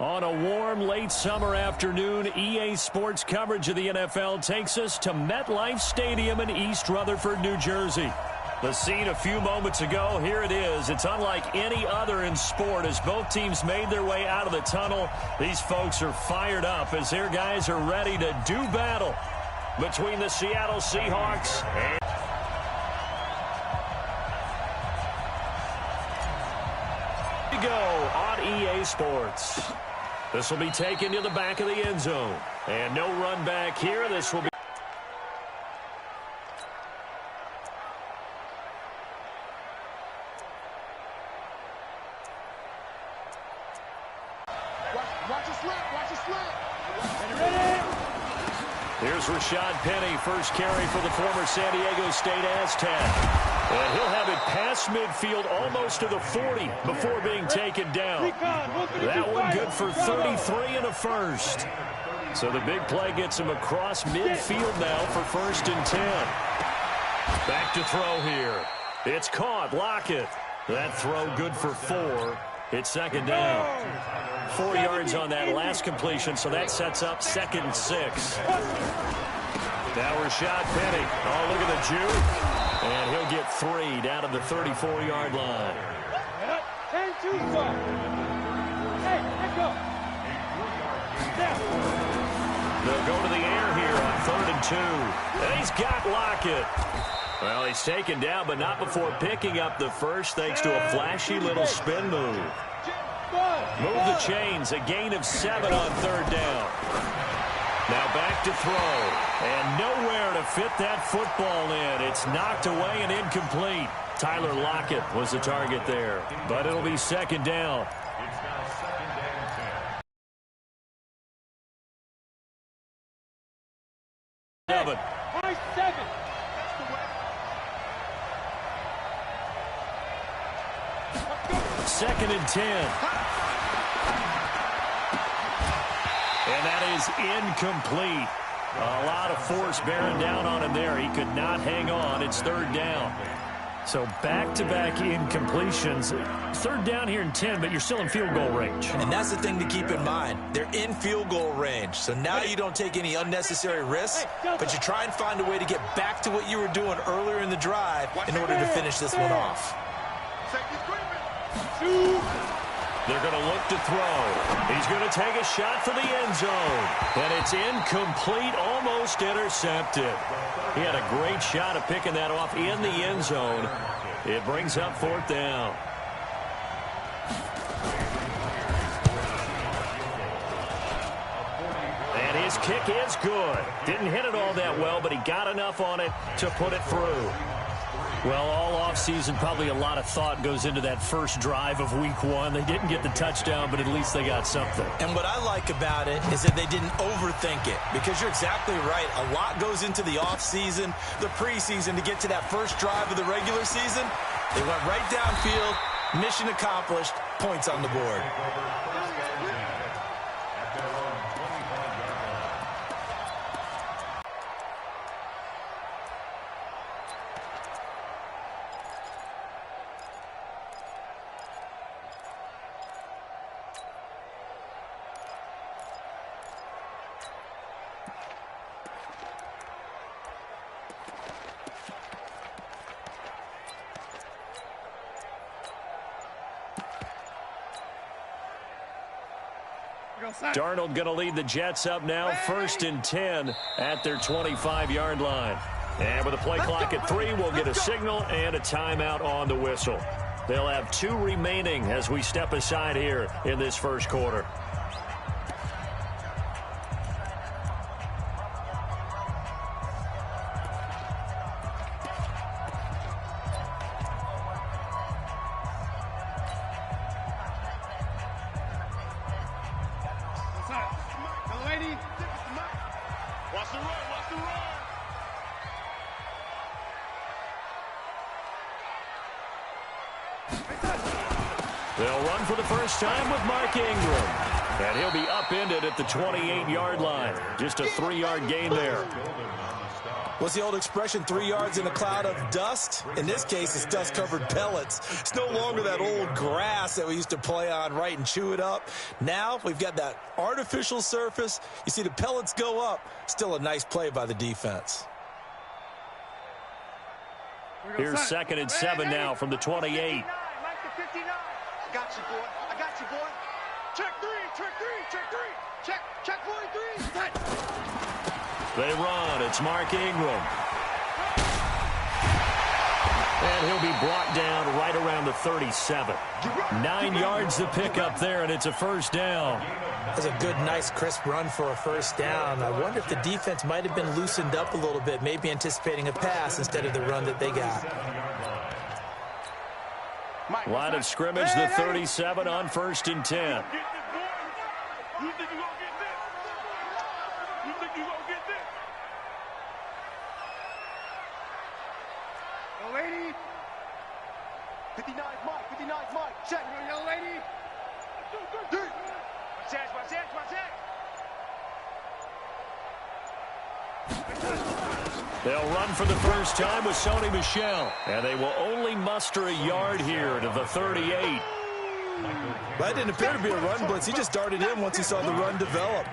On a warm, late summer afternoon, EA Sports coverage of the NFL takes us to MetLife Stadium in East Rutherford, New Jersey. The scene a few moments ago, here it is. It's unlike any other in sport as both teams made their way out of the tunnel. These folks are fired up as their guys are ready to do battle between the Seattle Seahawks and go on EA Sports. This will be taken to the back of the end zone. And no run back here. This will be watch it slip, watch it slip. Here's Rashad Penny, first carry for the former San Diego State Aztec. And he'll have it past midfield almost to the 40 before being taken down. That one good for 33 and a first. So the big play gets him across midfield now for 1st and 10. Back to throw here. It's caught. Lockett. That throw good for 4. It's 2nd down. 4 yards on that last completion, so that sets up 2nd and 6. Now Rashad Penny. Oh, look at the juke. And he'll get 3 down to the 34-yard line. 10-2. Hey, let go. They'll go to the air here on 3rd and 2. And he's got Lockett. Well, he's taken down, but not before picking up the first thanks to a flashy little spin move. Move the chains, a gain of 7 on 3rd down. Now back to throw, and nowhere to fit that football in. It's knocked away and incomplete. Tyler Lockett was the target there, but it'll be 2nd down. Hey, 7. 2nd and 10. And that is incomplete. A lot of force bearing down on him there. He could not hang on. It's 3rd down. So back-to-back incompletions. 3rd down here in 10, but you're still in field goal range. And that's the thing to keep in mind. They're in field goal range. So now you don't take any unnecessary risks, but you try and find a way to get back to what you were doing earlier in the drive in order to finish this one off. They're going to look to throw. He's going to take a shot for the end zone. And it's incomplete, almost intercepted. He had a great shot at picking that off in the end zone. It brings up 4th down. And his kick is good. Didn't hit it all that well, but he got enough on it to put it through. Well, all offseason, probably a lot of thought goes into that first drive of Week 1. They didn't get the touchdown, but at least they got something. And what I like about it is that they didn't overthink it, because you're exactly right. A lot goes into the offseason, the preseason, to get to that first drive of the regular season. They went right downfield, mission accomplished, points on the board. Darnold going to lead the Jets up now, 1st and 10 at their 25-yard line. And with a play clock at 3, we'll get a signal and a timeout on the whistle. They'll have 2 remaining as we step aside here in this first quarter. They'll run for the first time with Mark Ingram. And he'll be upended at the 28-yard line. Just a 3-yard gain there. What's the old expression, 3 yards in a cloud of dust? In this case, it's dust-covered pellets. It's no longer that old grass that we used to play on, right, and chew it up. Now we've got that artificial surface. You see the pellets go up. Still a nice play by the defense. Here's 2nd and 7 now from the 28. I got you, boy. I got you, boy. Check 3, check 3, check 3. Check 43. They run. It's Mark Ingram. And he'll be brought down right around the 37. 9 yards to pick up there, and it's a first down. That's a good, nice, crisp run for a first down. I wonder if the defense might have been loosened up a little bit, maybe anticipating a pass instead of the run that they got. Line of scrimmage, the 37 on 1st and 10. You think you're going to get this? You think you're going to get this? Young lady. 59 Mike. 59 Mike. Check. Young lady. Watch that. They'll run for the first time with Sony Michel. And they will only muster a yard here to the 38. That didn't appear to be a run blitz. He just darted in once he saw the run develop.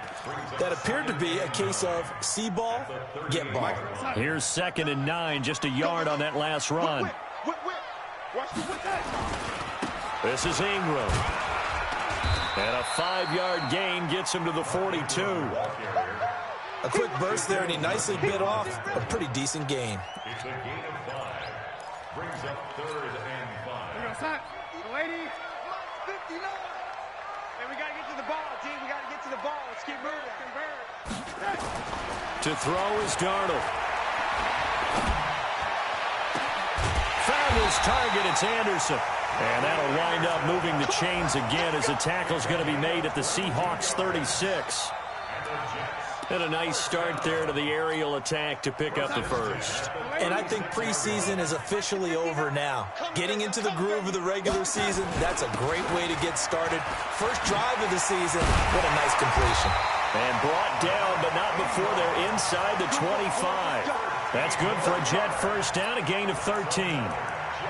That appeared to be a case of see ball, get ball. Here's 2nd and 9, just a yard on that last run. This is Ingram. And a 5-yard gain gets him to the 42. A quick burst there, and he nicely bit off a pretty decent gain. It's a gain of 5. Brings up 3rd and 5. Lady. 59. And we got to get to the ball, team. We got to get to the ball. Let's keep moving. To throw is Darnold. Found his target. It's Anderson. And that'll wind up moving the chains again as the tackle's going to be made at the Seahawks 36. And a nice start there to the aerial attack to pick up the first. And I think preseason is officially over now. Getting into the groove of the regular season, that's a great way to get started. First drive of the season, what a nice completion. And brought down, but not before they're inside the 25. That's good for a Jet first down, a gain of 13.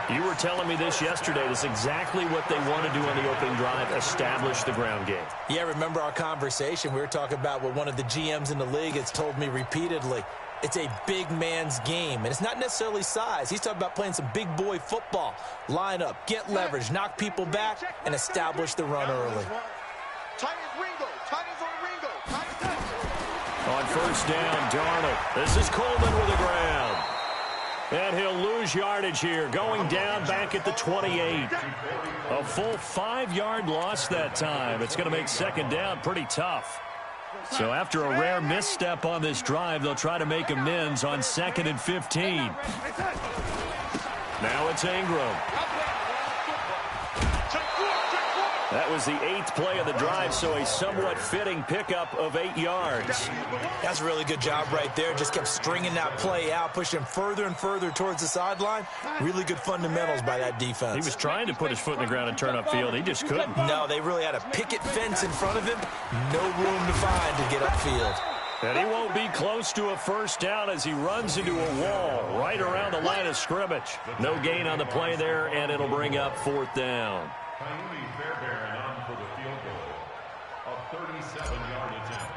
You were telling me this yesterday. This is exactly what they want to do on the opening drive, establish the ground game. Yeah, remember our conversation? We were talking about what one of the GMs in the league has told me repeatedly. It's a big man's game, and it's not necessarily size. He's talking about playing some big boy football. Line up, get leverage, knock people back, and establish the run early. On first down, Darnold. This is Coleman with the ground. And he'll lose yardage here, going down back at the 28. A full 5-yard loss that time. It's going to make 2nd down pretty tough. So after a rare misstep on this drive, they'll try to make amends on 2nd and 15. Now it's Ingram. That was the 8th play of the drive, so a somewhat fitting pickup of 8 yards. That's a really good job right there. Just kept stringing that play out, pushing him further and further towards the sideline. Really good fundamentals by that defense. He was trying to put his foot in the ground and turn upfield. He just couldn't. No, they really had a picket fence in front of him. No room to find to get upfield. And he won't be close to a first down as he runs into a wall right around the line of scrimmage. No gain on the play there, and it'll bring up 4th down. Coyote Fairbairn on for the field goal. A 37-yard attempt.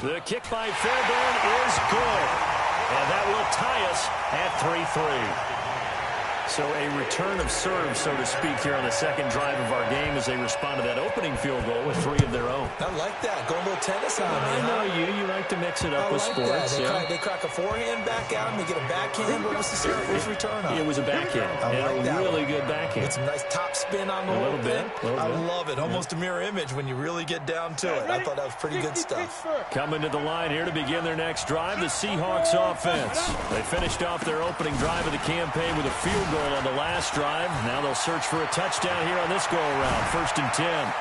The kick by Fairbairn is good. And that will tie us at 3-3. So a return of serve, so to speak, here on the 2nd drive of our game as they respond to that opening field goal with 3 of their own. I like that. Go a little tennis on me. I know you. You like to mix it up with sports. They crack a forehand back at him. They get a backhand. What was the serve? What was the return on? It was a backhand. And a really good backhand. With some nice top spin on the whole thing. I love it. Almost a mirror image when you really get down to it. I thought that was pretty good stuff. Coming to the line here to begin their next drive, the Seahawks offense. They finished off their opening drive of the campaign with a field goal on the last drive. Now they'll search for a touchdown here on this go-around. 1st and 10.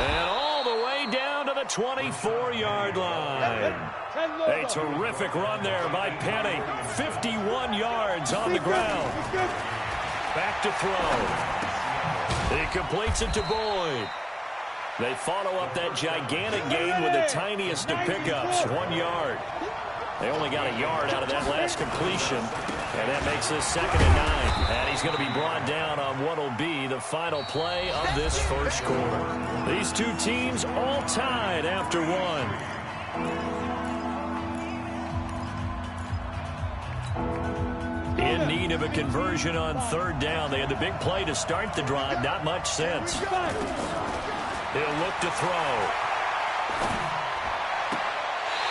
And all the way down to the 24-yard line. A terrific run there by Penny. 51 yards on the ground. Back to throw. He completes it to Boyd. They follow up that gigantic gain with the tiniest of pickups, 1 yard. They only got a yard out of that last completion, and that makes this 2nd and 9. And he's going to be brought down on what will be the final play of this first quarter. These two teams all tied after one. In need of a conversion on 3rd down. They had the big play to start the drive. Not much sense. He'll look to throw.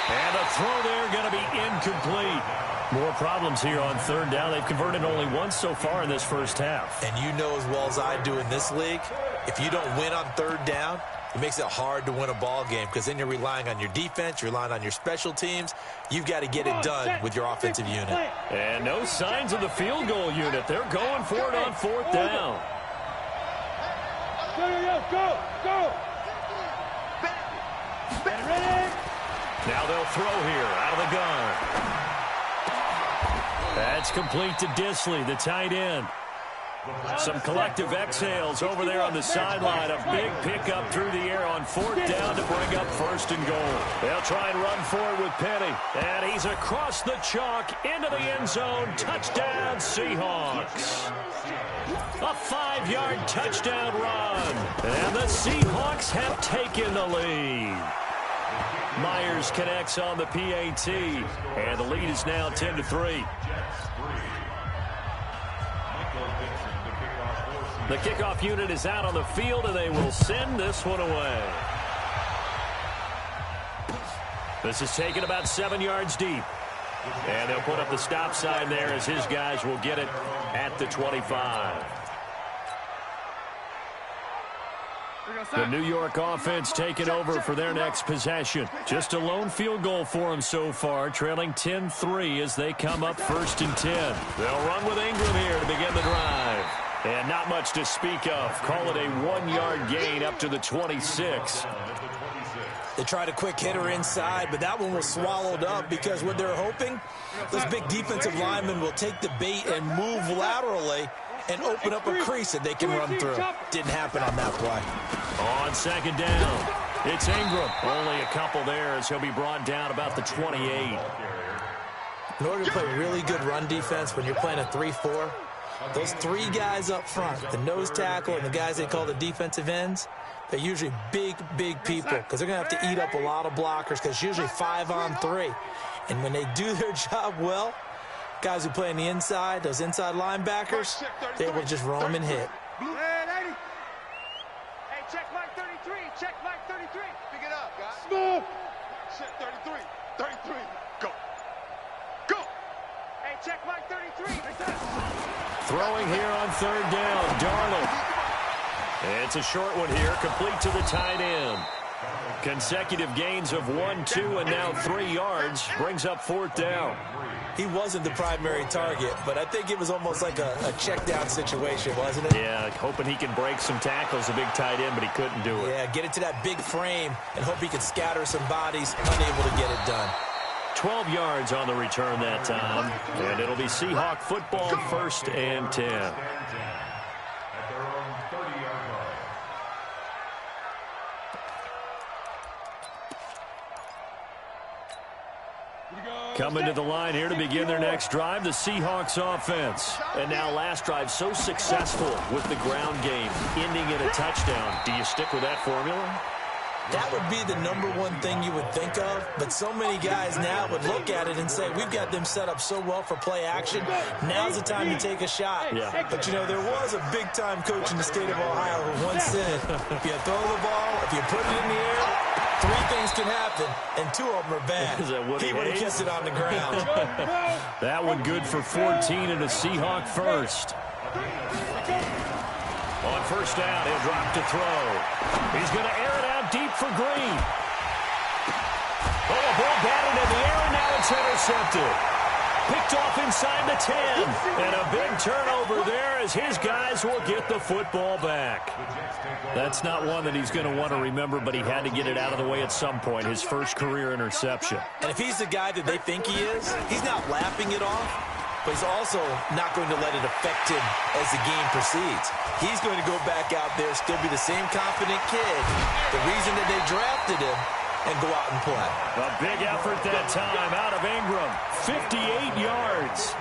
And the throw there going to be incomplete. More problems here on 3rd down. They've converted only once so far in this first half. And you know as well as I do in this league, if you don't win on 3rd down, it makes it hard to win a ball game because then you're relying on your defense, you're relying on your special teams. You've got to get it done with your offensive unit. And no signs of the field goal unit. They're going for it on 4th down. Go! Now they'll throw here out of the gun. That's complete to Disley, the tight end. Some collective exhales over there on the sideline. A big pickup through the air on 4th down to bring up 1st and goal. They'll try and run forward with Penny. And he's across the chalk into the end zone. Touchdown, Seahawks. A 5-yard touchdown run. And the Seahawks have taken the lead. Myers connects on the PAT. And the lead is now 10-3. The kickoff unit is out on the field, and they will send this one away. This is taken about 7 yards deep. And they'll put up the stop sign there as his guys will get it at the 25. The New York offense taking over for their next possession. Just a lone field goal for them so far, trailing 10-3 as they come up 1st and 10. They'll run with Ingram here to begin the drive. And not much to speak of. Call it a 1-yard gain up to the 26. They tried a quick hitter inside, but that one was swallowed up because what they're hoping, those big defensive linemen will take the bait and move laterally and open up a crease that they can run through. Didn't happen on that play. On 2nd down, it's Ingram. Only a couple there as he'll be brought down about the 28. In order to play really good run defense when you're playing a 3-4, those 3 guys up front, the nose tackle and the guys they call the defensive ends, they're usually big people because they're going to have to eat up a lot of blockers because it's usually 5-on-3. And when they do their job well, guys who play on the inside, those inside linebackers, they will just roam and hit. Hey, check Mike 33. Check Mike 33. Pick it up, guys. Move. Check 33. 33. Go. Hey, check Mike 33. Throwing here on 3rd down, Darnold. It's a short one here, complete to the tight end. Consecutive gains of 1, 2, and now 3 yards brings up 4th down. He wasn't the primary target, but I think it was almost like a check down situation, wasn't it? Yeah, hoping he can break some tackles, a big tight end, but he couldn't do it. Yeah, get it to that big frame and hope he could scatter some bodies, unable to get it done. 12 yards on the return that time, and it'll be Seahawk football 1st and 10. Coming to the line here to begin their next drive, the Seahawks offense. And now last drive so successful with the ground game, ending in a touchdown. Do you stick with that formula? That would be the #1 thing you would think of, but so many guys now would look at it and say, we've got them set up so well for play action, now's the time to take a shot. Yeah. But, you know, there was a big-time coach in the state of Ohio who once said, if you throw the ball, if you put it in the air, 3 things can happen, and 2 of them are bad. Is that he would have kept it on the ground. That one good for 14 and a Seahawk first. On 1st down, he'll drop to throw. He's going to air it out deep for Green. Oh, a ball batted in the air, and now it's intercepted. Picked off inside the 10. And a big turnover there as his guys will get the football back. That's not one that he's going to want to remember, but he had to get it out of the way at some point, his first career interception. And if he's the guy that they think he is, he's not laughing it off. but he's also not going to let it affect him as the game proceeds. He's going to go back out there, still be the same confident kid, the reason that they drafted him, and go out and play. A big effort that time out of Ingram. 58 yards.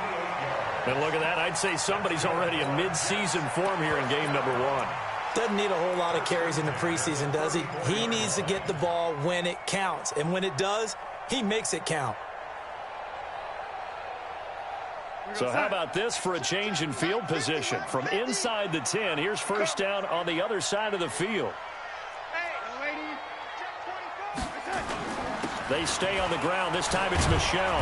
And look at that. I'd say somebody's already in mid-season form here in game number 1. Doesn't need a whole lot of carries in the preseason, does he? He needs to get the ball when it counts. And when it does, he makes it count. So how about this for a change in field position? From inside the 10, here's first down on the other side of the field. They stay on the ground. This time it's Michelle.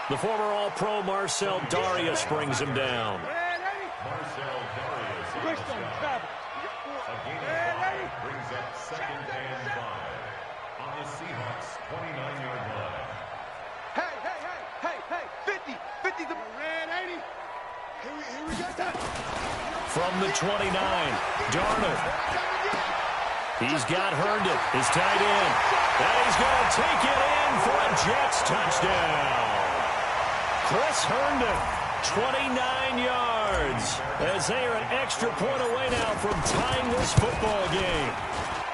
The former All-Pro Marcel Darius brings him down. Marcel Darius brings up second and 5 on the Seahawks 29-yard line. Hey, 50 the red 80. Here we go. From the 29, Darnold. He's got Herndon, his tight end. And he's going to take it in for a Jets touchdown. Chris Herndon, 29 yards, as they are an extra point away now from tying this football game.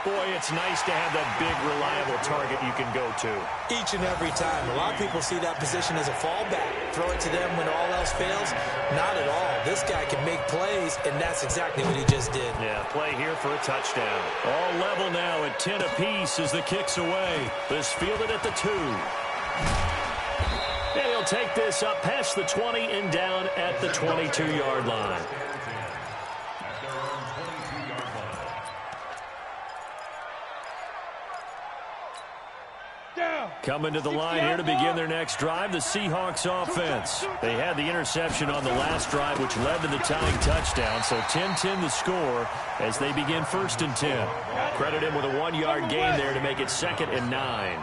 Boy, it's nice to have that big, reliable target you can go to. Each and every time. A lot of people see that position as a fallback. Throw it to them when all else fails. Not at all. This guy can make plays, and that's exactly what he just did. Yeah, play here for a touchdown. All level now at 10 apiece as the kick's away. This fielded at the 2. And he'll take this up past the 20 and down at the 22-yard line. Coming to the line here to begin their next drive, the Seahawks offense. They had the interception on the last drive, which led to the tying touchdown. So 10-10 the score as they begin first and 10. Credit him with a 1-yard gain there to make it 2nd and 9.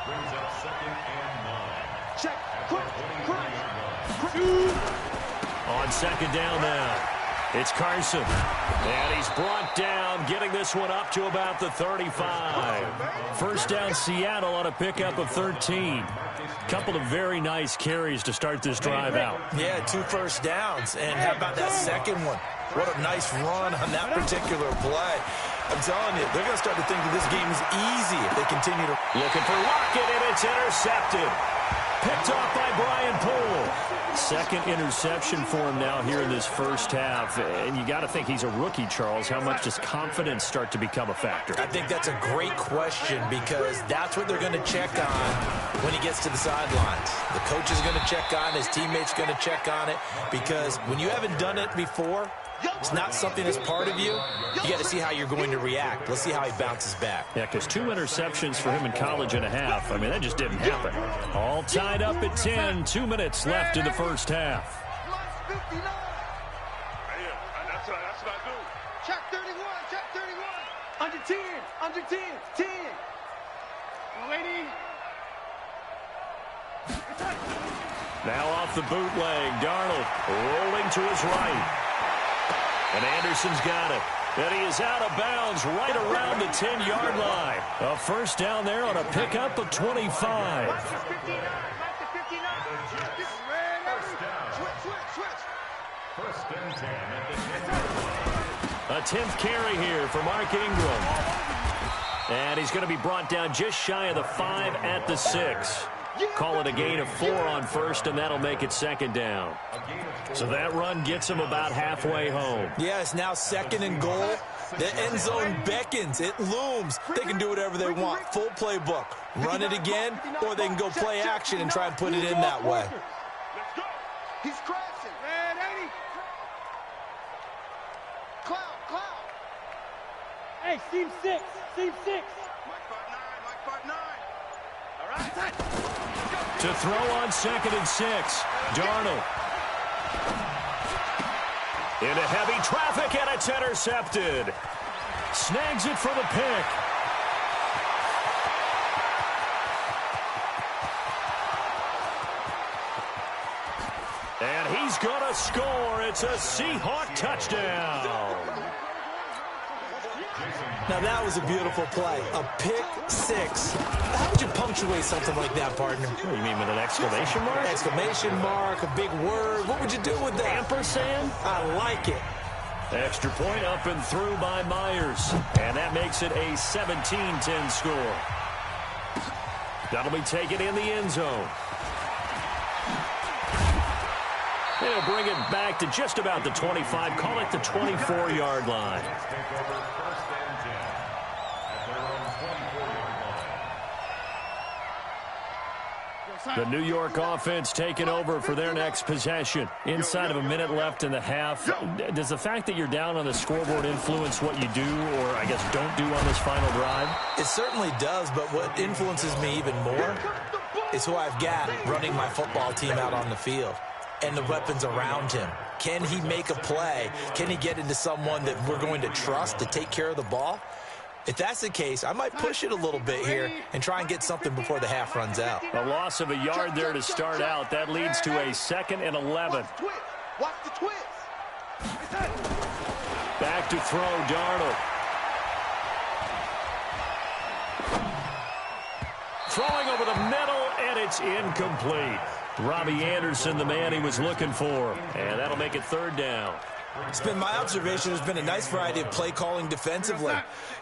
Brings up 2nd and 9. Check. On 2nd down now. It's Carson. And he's brought down, getting this one up to about the 35. First down Seattle on a pickup of 13. Couple of very nice carries to start this drive out. Yeah, 2 first downs. And how about that second one? What a nice run on that particular play. I'm telling you, they're going to start to think that this game is easy if they continue to... Looking for Lockett, and it's intercepted. Picked off by Brian Poole. Second interception for him now here in this first half. And you got to think he's a rookie, Charles. How much does confidence start to become a factor? I think that's a great question because that's what they're going to check on when he gets to the sidelines. The coach is going to check on, his teammates going to check on it because when you haven't done it before, it's not something that's part of you. You got to see how you're going to react. Let's see how he bounces back. Yeah, because 2 interceptions for him in college and a half. I mean, that just didn't happen. All tied up at 10. 2 minutes left in the first half. That's what I do. Check 31. Under 10. 10. Lady. Now off the bootleg. Darnold rolling to his right. And Anderson's got it. And he is out of bounds right around the 10-yard line. A first down there on a pickup of 25. First and 10 at the 10. A 10th carry here for Mark Ingram. And he's going to be brought down just shy of the 5 at the 6. Call it a gain of 4 on first, and that'll make it 2nd down. So that run gets him about halfway home. Yeah, it's now 2nd and goal. The end zone beckons. It looms. They can do whatever they want. Full playbook. Run it again, or they can go play action and try and put it in that way. Let's go. He's crashing. Red 80. Cloud. Hey, seam 6. Mike 5'9". All right. To throw on 2nd and 6. Darnold. Into heavy traffic, and it's intercepted. Snags it for the pick. And he's going to score. It's a Seahawk touchdown. Now, that was a beautiful play. A pick 6. How would you pump punctuate something like that, partner? What do you mean, with an exclamation mark? Exclamation mark, a big word. What would you do with that? Ampersand? I like it. Extra point up and through by Myers. And that makes it a 17-10 score. That'll be taken in the end zone. They'll bring it back to just about the 25. Call it the 24-yard line. The New York offense taking over for their next possession. Inside of a minute left in the half. Does the fact that you're down on the scoreboard influence what you do, or I guess don't do on this final drive? It certainly does, but what influences me even more is who I've got running my football team out on the field and the weapons around him. Can he make a play? Can he get into someone that we're going to trust to take care of the ball? If that's the case, I might push it a little bit here and try and get something before the half runs out. A loss of a yard there to start out. That leads to a 2nd and 11. Watch the twist. Back to throw, Darnold. Throwing over the middle, and it's incomplete. Robbie Anderson, the man he was looking for. And that'll make it 3rd down. It's been my observation there's been a nice variety of play calling defensively.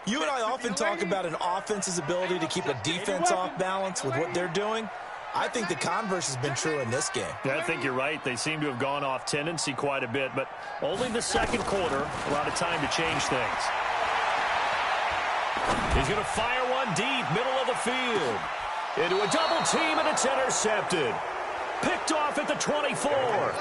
You and I often talk about an offense's ability to keep a defense off balance with what they're doing. I think the converse has been true in this game. Yeah, I think you're right. They seem to have gone off tendency quite a bit, but only the second quarter, a lot of time to change things. He's going to fire one deep, middle of the field. Into a double team, and it's intercepted. Picked off at the 24.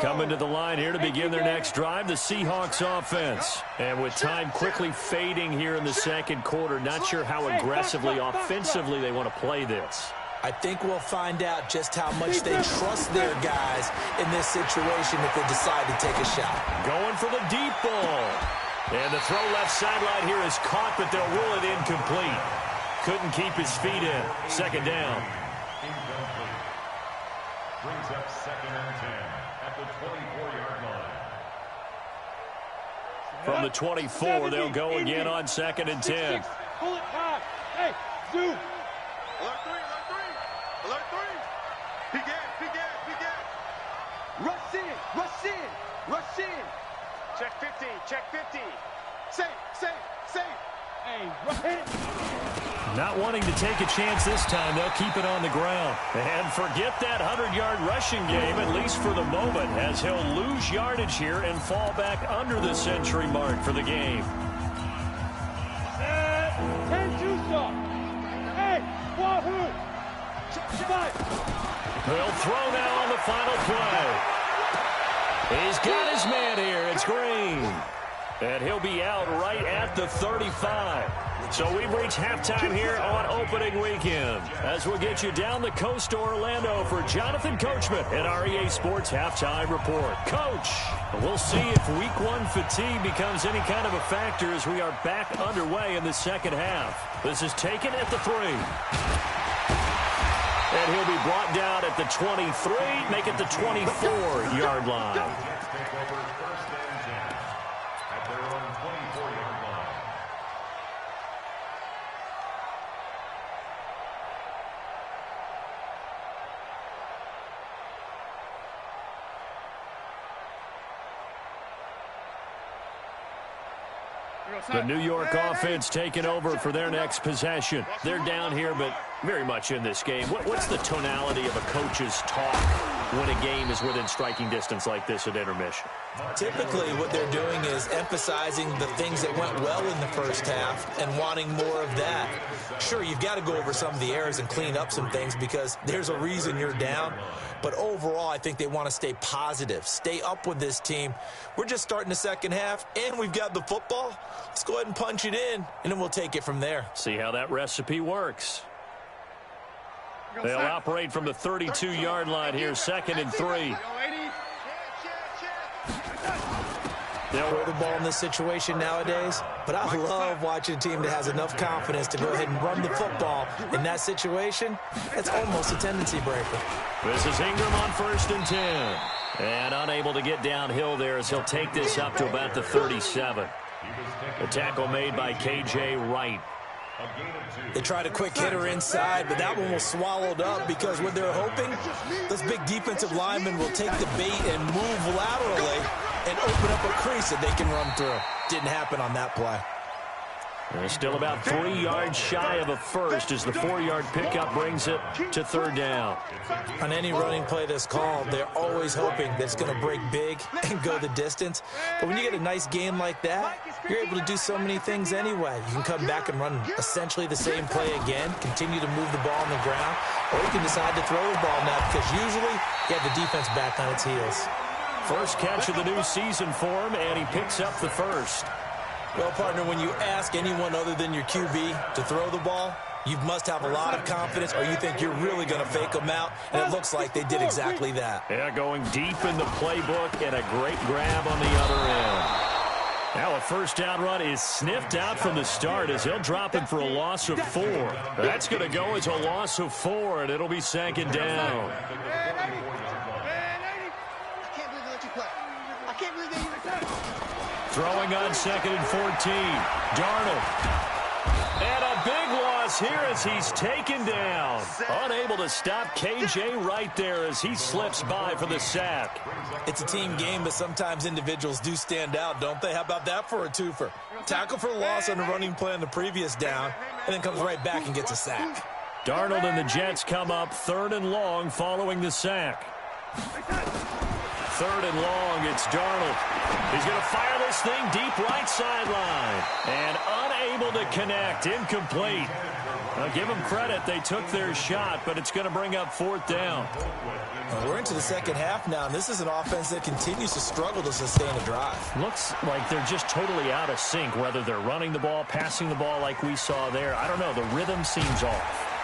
Coming to the line here to begin their next drive, the Seahawks offense. And with time quickly fading here in the second quarter, not sure how aggressively, offensively they want to play this. I think we'll find out just how much they trust their guys in this situation if they decide to take a shot. Going for the deep ball. And the throw left sideline here is caught, but they'll rule it incomplete. Couldn't keep his feet in. 2nd down. Incomplete. Brings up 2nd and 10 at the 24-yard line. From the 24, they'll go again on 2nd and 10. Pull it high. Hey, zoom. Alert 3, alert 3. Alert 3. Begin. Rush in. Check 50, check 50. Safe. Hey, hit it. Not wanting to take a chance this time, they'll keep it on the ground. And forget that 100-yard rushing game, at least for the moment, as he'll lose yardage here and fall back under the century mark for the game. 10-2 stop. Hey, wahoo. Five. They'll throw now on the final play. He's got his man here. It's Green. And he'll be out right at the 35. So we've reached halftime here on opening weekend. As we'll get you down the coast to Orlando for Jonathan Coachman at our EA Sports Halftime Report. Coach, we'll see if Week 1 fatigue becomes any kind of a factor as we are back underway in the second half. This is taken at the 3. And he'll be brought down at the 23, make it the 24-yard line. The New York offense taking over for their next possession. They're down here, but very much in this game. What's the tonality of a coach's talk when a game is within striking distance like this at intermission? Typically, what they're doing is emphasizing the things that went well in the first half and wanting more of that. Sure, you've got to go over some of the errors and clean up some things because there's a reason you're down. But overall, I think they want to stay positive, stay up with this team. We're just starting the second half, and we've got the football. Let's go ahead and punch it in, and then we'll take it from there. See how that recipe works. They'll operate from the 32-yard line here, 2nd and 3. throw the ball in this situation nowadays, but I love watching a team that has enough confidence to go ahead and run the football. In that situation, it's almost a tendency breaker. This is Ingram on 1st and 10. And unable to get downhill there as he'll take this up to about the 37. The tackle made by K.J. Wright. They tried a quick hitter inside, but that one was swallowed up because what they're hoping, those big defensive linemen will take the bait and move laterally and open up a crease that they can run through. Didn't happen on that play. They're still about 3 yards shy of a first as the 4-yard pickup brings it to 3rd down. On any running play that's called, they're always hoping that it's going to break big and go the distance. But when you get a nice game like that, you're able to do so many things anyway. You can come back and run essentially the same play again, continue to move the ball on the ground, or you can decide to throw the ball now because usually you have the defense back on its heels. First catch of the new season for him, and he picks up the first. Well, partner, when you ask anyone other than your QB to throw the ball, you must have a lot of confidence or you think you're really going to fake them out, and it looks like they did exactly that. Yeah, going deep in the playbook and a great grab on the other end. Now a first down run is sniffed out from the start as he'll drop him for a loss of 4. That's going to go as a loss of 4, and it'll be 2nd down. Throwing on 2nd and 14. Darnold. And a big loss here as he's taken down. Unable to stop K.J. Wright there as he slips by for the sack. It's a team game, but sometimes individuals do stand out, don't they? How about that for a twofer? Tackle for loss on the running play on the previous down, and then comes right back and gets a sack. Darnold and the Jets come up 3rd and long following the sack. 3rd and long, it's Darnold. He's going to fire this thing deep right sideline. And unable to connect, incomplete. I'll give them credit, they took their shot, but it's going to bring up 4th down. Well, we're into the second half now, and this is an offense that continues to struggle to sustain a drive. Looks like they're just totally out of sync, whether they're running the ball, passing the ball like we saw there. I don't know, the rhythm seems off.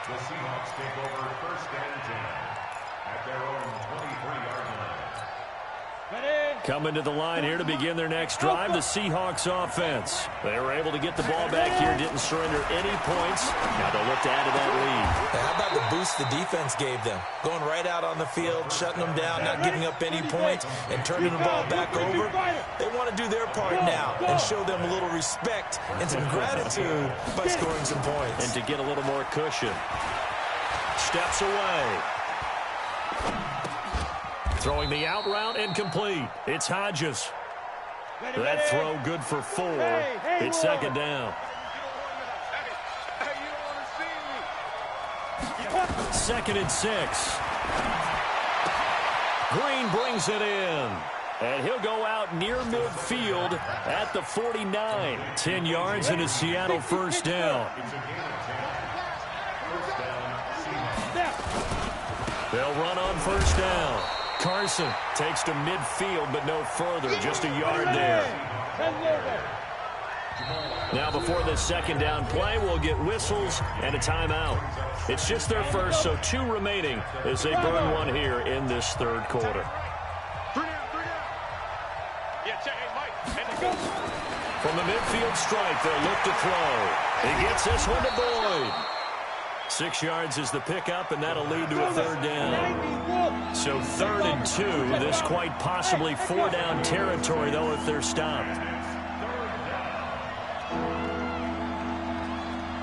The Seahawks take over 1st and 10 at their own 23-yard line. Coming to the line here to begin their next drive, the Seahawks offense. They were able to get the ball back here, didn't surrender any points. Now they'll look to add to that lead. How about the boost the defense gave them? Going right out on the field, shutting them down, not giving up any points, and turning the ball back over. They want to do their part now and show them a little respect and some gratitude by scoring some points. And to get a little more cushion. Steps away. Throwing the out route, incomplete. It's Hodges. That throw good for 4. It's 2nd down. 2nd and 6. Green brings it in. And he'll go out near midfield at the 49. 10 yards and a Seattle first down. They'll run on 1st down. Carson takes to midfield, but no further, just a yard there. Now before the 2nd down play, we'll get whistles and a timeout. It's just their first, so 2 remaining as they burn one here in this 3rd quarter. From the midfield stripe, they'll look to throw. He gets this one to Boyd. 6 yards is the pickup, and that'll lead to a 3rd down. So 3rd and 2. This quite possibly 4-down territory, though, if they're stopped.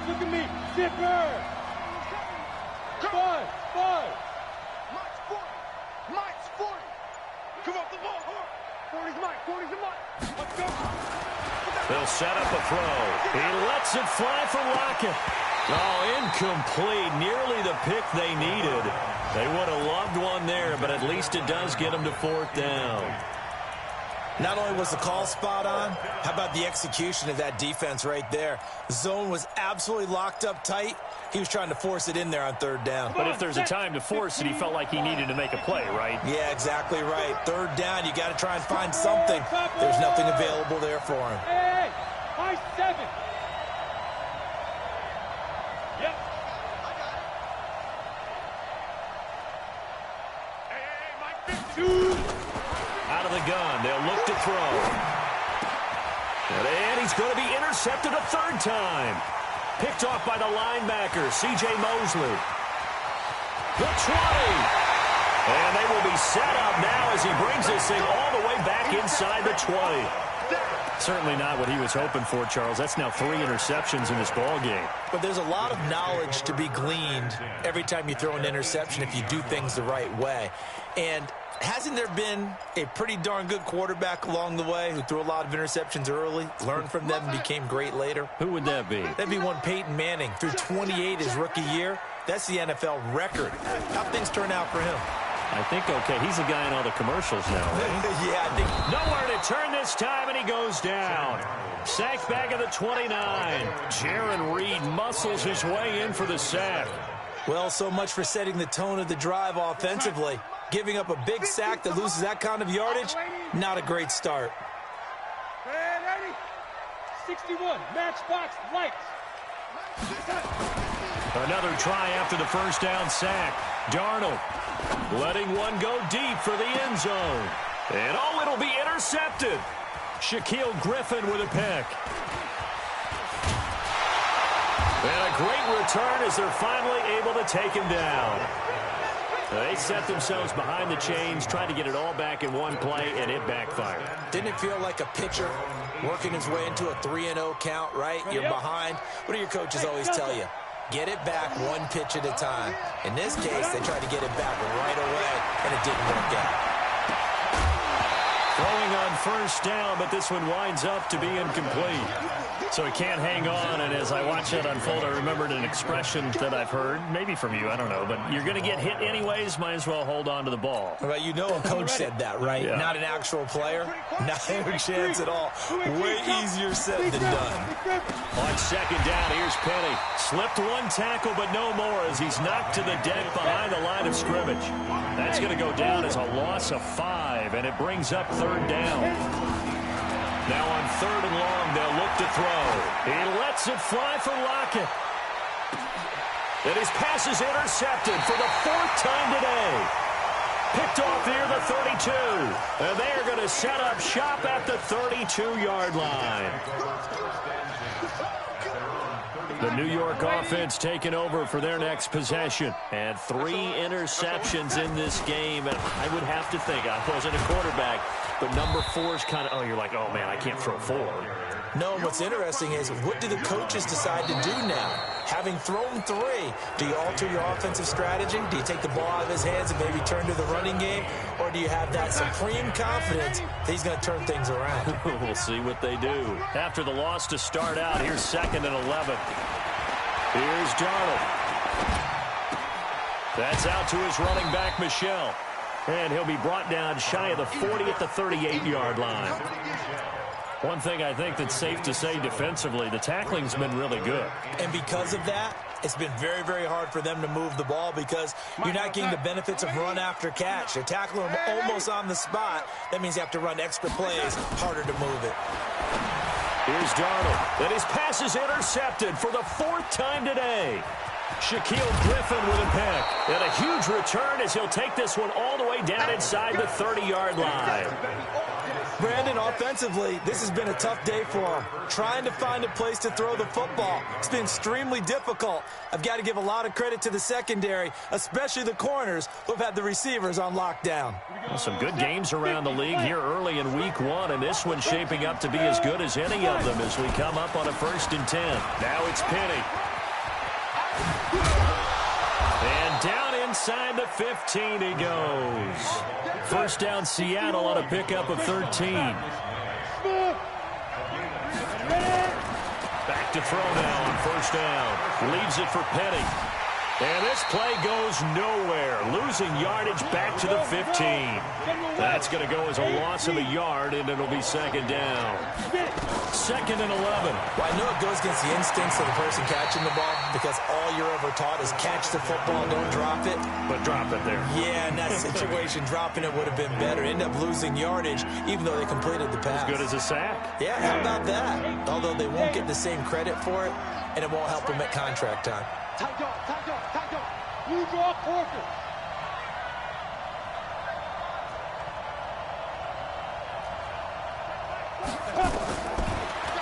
Look at me, zipper. 5. Mike's 40. Mike's 40. Come off the ball. 40's Mike. 40's the Mike. Let's go. They'll set up a throw. He lets it fly for Lockett. Oh, incomplete. Nearly the pick they needed. They would have loved one there, but at least it does get them to 4th down. Not only was the call spot on, how about the execution of that defense right there? The zone was absolutely locked up tight. He was trying to force it in there on 3rd down. But if there's a time to force it, he felt like he needed to make a play, right? Yeah, exactly right. 3rd down, you got to try and find something. There's nothing available there for him. Hey, high 7. Yep. Out of the gun, they'll look to throw. And he's going to be intercepted a third time. Picked off by the linebacker, C.J. Mosley. The 20. And they will be set up now as he brings this thing all the way back inside the 20. Certainly not what he was hoping for, Charles. That's now 3 interceptions in this ball game. But there's a lot of knowledge to be gleaned every time you throw an interception if you do things the right way. And hasn't there been a pretty darn good quarterback along the way who threw a lot of interceptions early, learned from them, and became great later? Who would that be? That'd be one Peyton Manning. Threw 28 his rookie year. That's the NFL record. How'd things turn out for him? I think, okay, he's a guy in all the commercials now, right? Yeah, I think. Nowhere to turn this time, and he goes down. Sacked back at the 29. Jaron Reed muscles his way in for the sack. Well, so much for setting the tone of the drive offensively. Giving up a big sack that loses that kind of yardage, not a great start. 61, matchbox lights. Another try after the first down sack. Darnold letting one go deep for the end zone. And oh, it'll be intercepted. Shaquille Griffin with a pick. And a great return as they're finally able to take him down. They set themselves behind the chains, trying to get it all back in one play, and it backfired. Didn't it feel like a pitcher working his way into a 3-0 count, right? You're behind. What do your coaches always tell you? Get it back one pitch at a time. In this case, they tried to get it back right away, and it didn't work out. Throwing on first down, but this one winds up to be incomplete. So he can't hang on, and as I watch that unfold, I remembered an expression that I've heard, maybe from you, I don't know, but you're going to get hit anyways, might as well hold on to the ball. Well, you know a coach said that, right? Yeah. Not an actual player. Not a chance at all. Way easier said than done. On second down, here's Penny. Slipped one tackle, but no more as he's knocked to the deck behind the line of scrimmage. That's going to go down as a loss of 5, and it brings up third down. Now on third and long, they'll look to throw. He lets it fly for Lockett. And his pass is intercepted for the 4th time today. Picked off near the 32. And they are going to set up shop at the 32-yard line. The New York offense taking over for their next possession. And 3 interceptions in this game. And I would have to think, I wasn't a quarterback, but number 4 is kind of, oh, you're like, oh, man, I can't throw 4. No, and what's interesting is, what do the coaches decide to do now? Having thrown 3, do you alter your offensive strategy? Do you take the ball out of his hands and maybe turn to the running game? Or do you have that supreme confidence that he's going to turn things around? We'll see what they do. After the loss to start out, here's 2nd and 11. Here's Darnold. That's out to his running back, Michel. And he'll be brought down shy of the 40 at the 38-yard line. One thing I think that's safe to say defensively, the tackling's been really good. And because of that, it's been very, very hard for them to move the ball because you're not getting the benefits of run after catch. You're tackling them almost on the spot. That means you have to run extra plays, harder to move it. Here's Darnold. And his pass is intercepted for the 4th time today. Shaquille Griffin with a pick. And a huge return as he'll take this one all the way down inside the 30-yard line. Brandon, offensively, this has been a tough day for him. Trying to find a place to throw the football. It's been extremely difficult. I've got to give a lot of credit to the secondary, especially the corners who have had the receivers on lockdown. Well, some good games around the league here early in week 1, and this one's shaping up to be as good as any of them as we come up on a 1st and 10. Now it's Penny. And down inside the 15 he goes. First down Seattle on a pickup of 13. Back to throw now on first down. Leaves it for Penny. And this play goes nowhere. Losing yardage back to the 15. That's going to go as a loss of a yard, and it'll be 2nd down. 2nd and 11. Well, I know it goes against the instincts of the person catching the ball because all you're ever taught is catch the football, don't drop it. But drop it there. Yeah, in that situation, dropping it would have been better. End up losing yardage, even though they completed the pass. As good as a sack. Yeah, how about that? Although they won't get the same credit for it, and it won't help them at contract time. Blue draw quarter.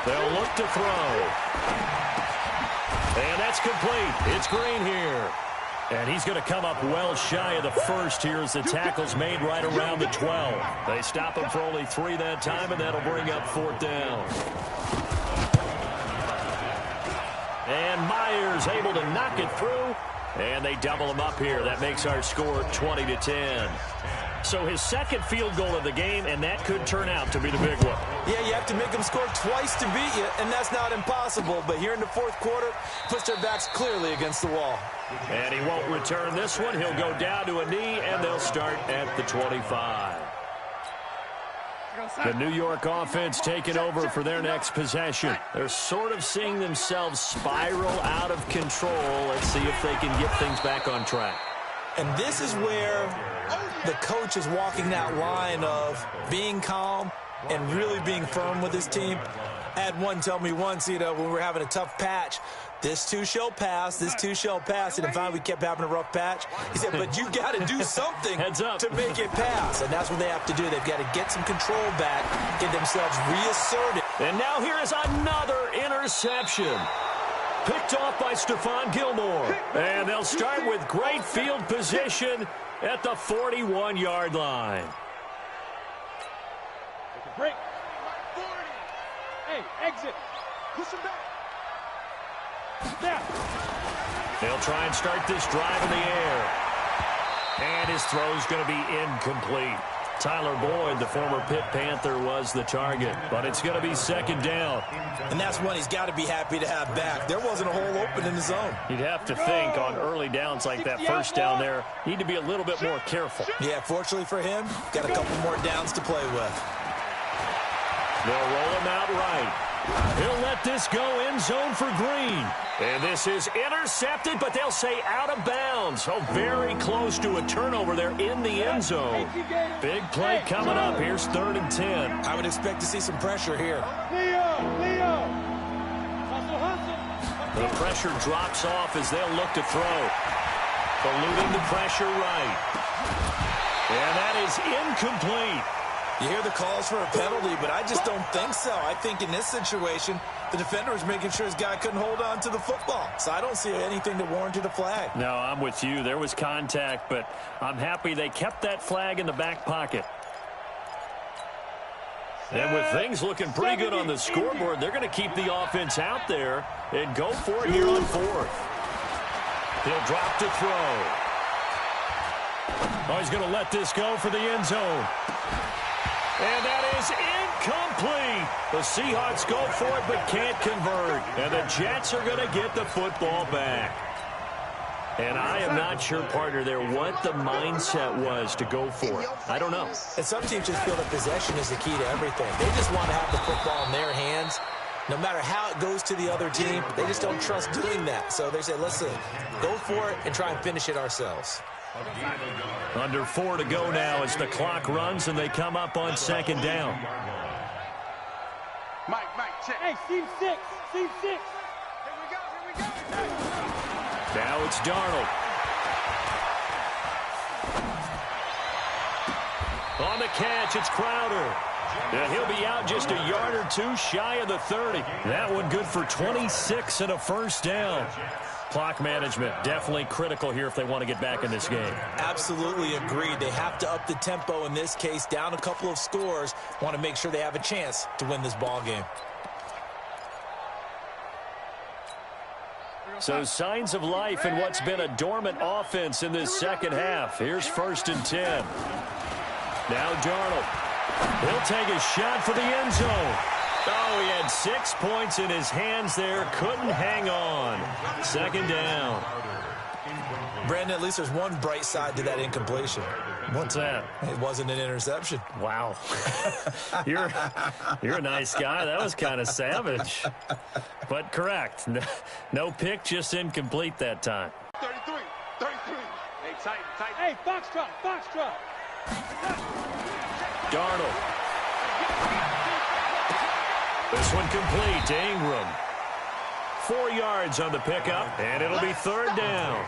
They'll look to throw. And that's complete. It's Green here. And he's going to come up well shy of the first here as the tackle's made right around the 12. They stop him for only 3 that time, and that'll bring up 4th down. And Myers able to knock it through, and they double him up here. That makes our score 20-10. So his second field goal of the game, and that could turn out to be the big one. Yeah, you have to make them score twice to beat you, and that's not impossible. But here in the 4th quarter, puts their backs clearly against the wall. And he won't return this one. He'll go down to a knee, and they'll start at the 25. The New York offense taking over for their next possession. They're sort of seeing themselves spiral out of control. Let's see if they can get things back on track. And this is where the coach is walking that line of being calm and really being firm with his team. I had one tell me once, when we were having a tough patch, this too shall pass, this too shall pass. And finally we kept having a rough patch. He said, but you got to do something to make it pass. And that's what they have to do. They've got to get some control back, get themselves reasserted. And now here is another interception. Picked off by Stephon Gilmore. And they'll start with great field position at the 41-yard line. Break. Hey, exit. Push him back. Snap. They'll try and start this drive in the air. And his throw's going to be incomplete. Tyler Boyd, the former Pitt Panther, was the target. But it's going to be 2nd down. And that's one he's got to be happy to have back. There wasn't a hole open in the zone. You'd have to think on early downs like that first down there, need to be a little bit more careful. Yeah, fortunately for him, got a couple more downs to play with. They'll roll him out right. He'll let this go end zone for Green. And this is intercepted, but they'll say out of bounds. So very close to a turnover there in the end zone. Big play coming up. Here's 3rd and 10. I would expect to see some pressure here. Leo. The pressure drops off as they'll look to throw. Eluding the pressure right. And that is incomplete. You hear the calls for a penalty, but I just don't think so. I think in this situation, the defender was making sure his guy couldn't hold on to the football. So I don't see anything that warranted a flag. No, I'm with you. There was contact, but I'm happy they kept that flag in the back pocket. And with things looking pretty good on the scoreboard, they're going to keep the offense out there and go for it here on 4th. He'll drop to throw. Oh, he's going to let this go for the end zone. And that is incomplete. The Seahawks go for it but can't convert. And the Jets are going to get the football back. And I am not sure, partner, there what the mindset was to go for it. I don't know. And some teams just feel that possession is the key to everything. They just want to have the football in their hands. No matter how it goes to the other team, they just don't trust doing that. So they say, listen, go for it and try and finish it ourselves. Under 4 to go now as the clock runs and they come up on 2nd down. Mike, check. Hey, seam 6. Here we go. Now it's Darnold. On the catch, it's Crowder. And he'll be out just a yard or 2 shy of the 30. That one good for 26 and a 1st down. Clock management definitely critical here if they want to get back in this game. Absolutely agreed. They have to up the tempo in this case, down a couple of scores. Want to make sure they have a chance to win this ball game. So signs of life in what's been a dormant offense in this second half. Here's 1st and 10. Now Darnold. He'll take a shot for the end zone. Oh, he had 6 points in his hands there. Couldn't hang on. 2nd down. Brandon, at least there's one bright side to that incompletion. What's that? It wasn't an interception. Wow. You're a nice guy. That was kind of savage. But correct. No pick, just incomplete that time. 33. Hey, tight. Hey, Foxtrot. Darnold. This one complete to Ingram. 4 yards on the pickup, and it'll be 3rd down.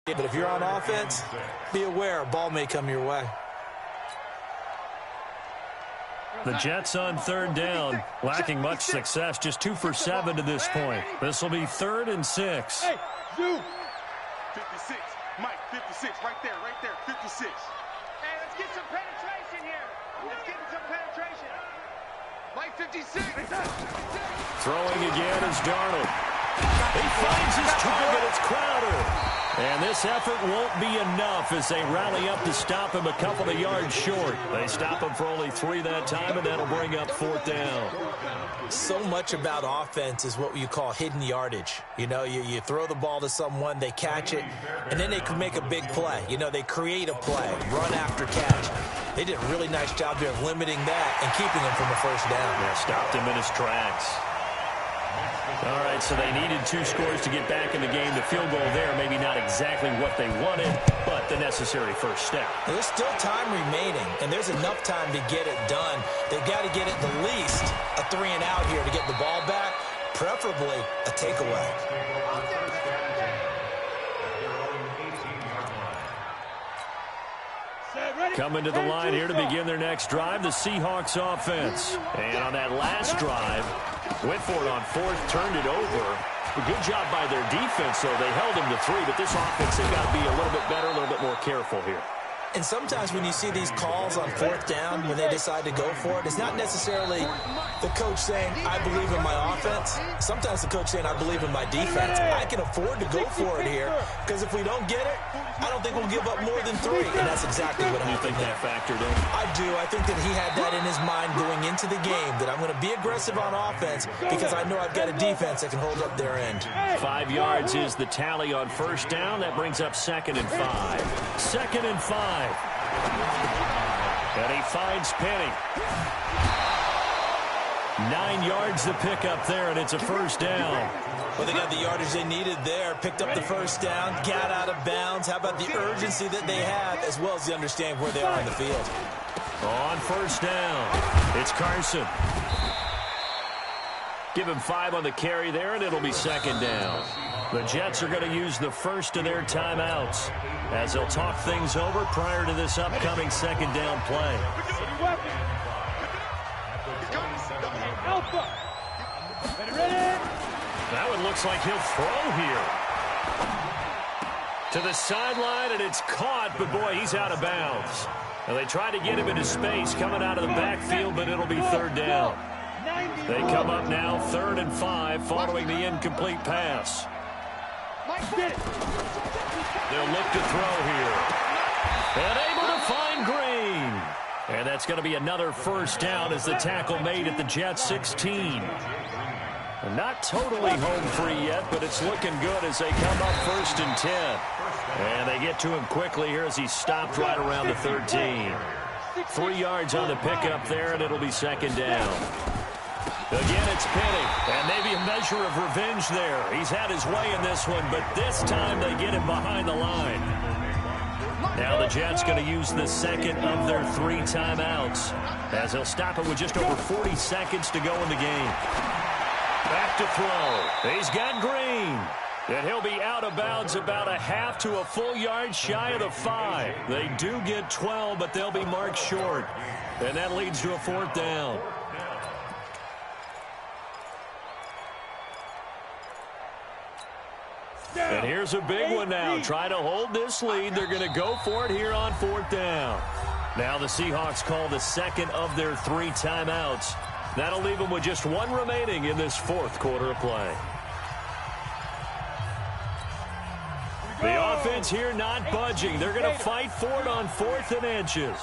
But if you're on offense, be aware a ball may come your way. The Jets on third down, lacking much success, just 2 for 7 to this point. This will be 3rd and 6. Hey, you. 56, Mike, 56, right there, 56. Hey, let's get some penetration here. Let's get some penetration. Mike, 56. Throwing again is Darnold. He finds his target. It's Crowder. And this effort won't be enough as they rally up to stop him a couple of yards short. They stop him for only 3 that time, and that'll bring up 4th down. So much about offense is what you call hidden yardage. You know, you throw the ball to someone, they catch it, and then they can make a big play. You know, they create a play, run after catch. They did a really nice job there of limiting that and keeping him from a first down. Yeah, stopped him in his tracks. All right, so they needed 2 scores to get back in the game. The field goal there, maybe not exactly what they wanted, but the necessary first step. There's still time remaining, and there's enough time to get it done. They've got to get at the least a 3 and out here to get the ball back, preferably a takeaway. Coming to the line here to begin their next drive, the Seahawks offense. And on that last drive, went for it on 4th, turned it over. A good job by their defense, though. They held them to 3, but this offense, they've got to be a little bit better, a little bit more careful here. And sometimes when you see these calls on 4th down, when they decide to go for it, it's not necessarily the coach saying, I believe in my offense. Sometimes the coach saying, I believe in my defense. I can afford to go for it here because if we don't get it, I don't think we'll give up more than 3. And that's exactly what happened. You think that factored in? I do. I think that he had that in his mind going into the game, that I'm going to be aggressive on offense because I know I've got a defense that can hold up their end. 5 yards is the tally on first down. That brings up 2nd and 5. 2nd and 5. And he finds Penny. 9 yards to pick up there, and it's a first down. Well, they got the yardage they needed there, picked up the first down, got out of bounds. How about the urgency that they have, as well as the understanding where they are on the field? On first down, it's Carson. Give him 5 on the carry there, and it'll be 2nd down. The Jets are going to use the first of their timeouts as they'll talk things over prior to this upcoming 2nd down play. That one looks like he'll throw here. To the sideline, and it's caught, but boy, he's out of bounds. And they try to get him into space coming out of the backfield, but it'll be 3rd down. They come up now 3rd and 5 following the incomplete pass. They'll look to throw here. And able to find Green. And that's going to be another first down as the tackle made at the Jets 16. Not totally home free yet, but it's looking good as they come up 1st and 10. And they get to him quickly here as he stopped right around the 13. 3 yards on the pickup there, and it'll be 2nd down. Again, it's Penny, and maybe a measure of revenge there. He's had his way in this one, but this time they get him behind the line. Now the Jets going to use the 2nd of their 3 timeouts as they'll stop it with just over 40 seconds to go in the game. Back to throw. He's got Green. And he'll be out of bounds about a half to a full yard shy of the 5. They do get 12, but they'll be marked short. And that leads to a 4th down. And here's a big one now. Try to hold this lead. They're going to go for it here on 4th down. Now the Seahawks call the 2nd of their 3 timeouts. That'll leave them with just 1 remaining in this 4th quarter of play. The offense here not budging. They're going to fight for it on 4th and inches.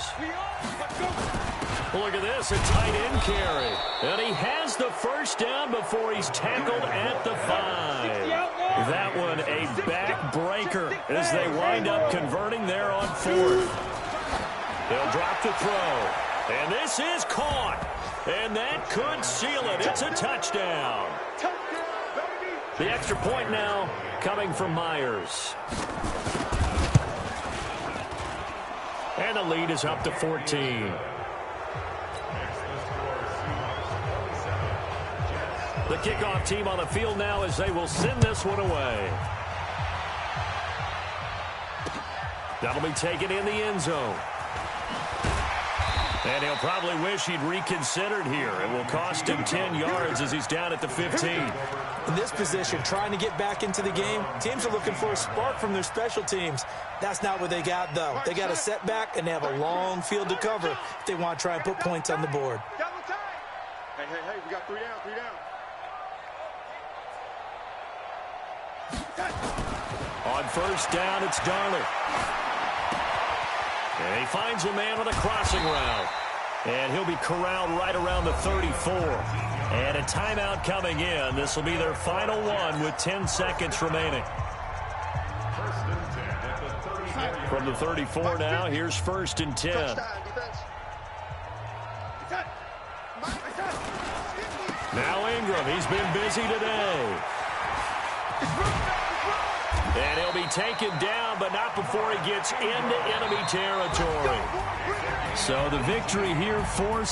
Look at this, a tight end carry. And he has the first down before he's tackled at the 5. That one a backbreaker as they wind up converting there on 4th. They'll drop the throw. And this is caught. And that could seal it. It's a touchdown. The extra point now coming from Myers. And the lead is up to 14. The kickoff team on the field now as they will send this one away. That'll be taken in the end zone. And he'll probably wish he'd reconsidered here. It will cost him 10 yards as he's down at the 15. In this position, trying to get back into the game, teams are looking for a spark from their special teams. That's not what they got, though. They got a setback, and they have a long field to cover if they want to try and put points on the board. Double time. Hey, we got 3 down. On first down, it's Darler. And he finds a man on a crossing route. And he'll be corralled right around the 34. And a timeout coming in. This will be their final one with 10 seconds remaining. From the 34 now, here's 1st and 10. Now Ingram, he's been busy today. And he'll be taken down, but not before he gets into enemy territory. So the victory here for